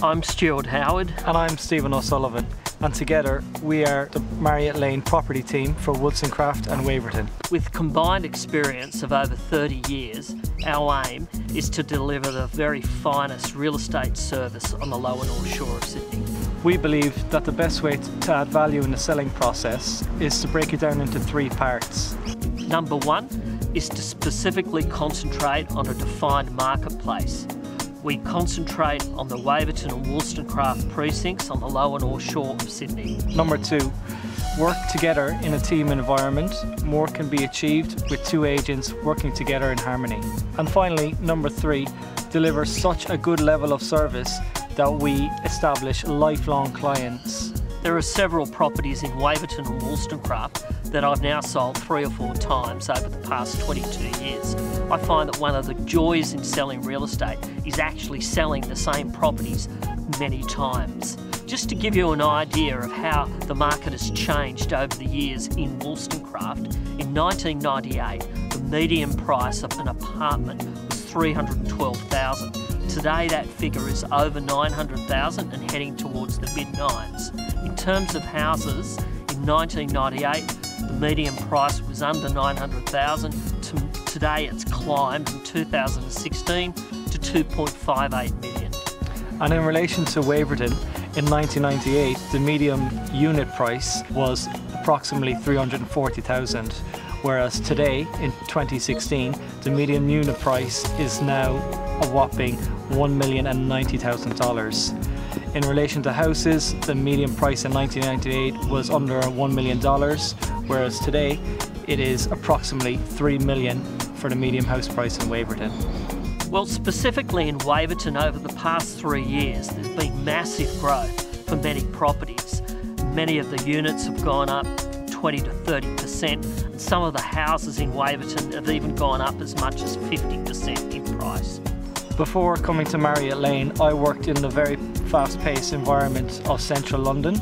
I'm Stuart Howard. And I'm Stephen O'Sullivan. And together we are the Marriott Lane property team for Wollstonecraft and Waverton. With combined experience of over 30 years, our aim is to deliver the very finest real estate service on the lower North Shore of Sydney. We believe that the best way to add value in the selling process is to break it down into three parts. Number one is to specifically concentrate on a defined marketplace. We concentrate on the Waverton and Wollstonecraft precincts on the lower North Shore of Sydney. Number two, work together in a team environment. More can be achieved with two agents working together in harmony. And finally, number three, deliver such a good level of service that we establish lifelong clients. There are several properties in Waverton and Wollstonecraft that I've now sold 3 or 4 times over the past 22 years. I find that one of the joys in selling real estate is actually selling the same properties many times. Just to give you an idea of how the market has changed over the years in Wollstonecraft, in 1998 the median price of an apartment was $312,000. Today that figure is over $900,000 and heading towards the mid-9s. In terms of houses, in 1998 the median price was under $900,000. Today it's climbed in 2016 to $2.58 million. And in relation to Waverton, in 1998 the median unit price was approximately $340,000, whereas today in 2016 the median unit price is now a whopping $1,090,000. In relation to houses, the median price in 1998 was under $1 million, whereas today it is approximately $3 million for the median house price in Waverton. Well, specifically in Waverton over the past 3 years, there's been massive growth for many properties. Many of the units have gone up 20 to 30%, and some of the houses in Waverton have even gone up as much as 50% in price. Before coming to Marriott Lane, I worked in the very fast-paced environment of central London.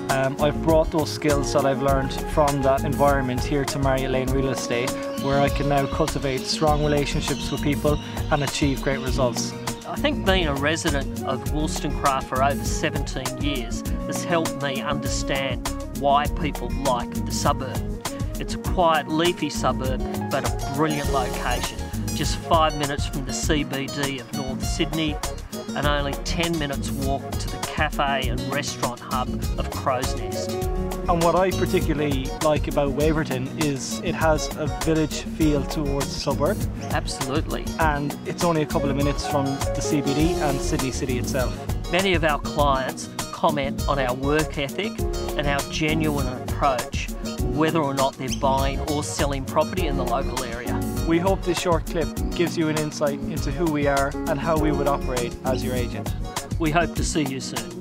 I've brought those skills that I've learned from that environment here to Marriott Lane Real Estate, where I can now cultivate strong relationships with people and achieve great results. I think being a resident of Wollstonecraft for over 17 years has helped me understand why people like the suburb. It's a quiet, leafy suburb, but a brilliant location. Just 5 minutes from the CBD of North Sydney and only 10 minutes walk to the cafe and restaurant hub of Crow's Nest. And what I particularly like about Waverton is it has a village feel towards the suburb. Absolutely. And it's only a couple of minutes from the CBD and Sydney City itself. Many of our clients comment on our work ethic and our genuine approach, whether or not they're buying or selling property in the local area. We hope this short clip gives you an insight into who we are and how we would operate as your agent. We hope to see you soon.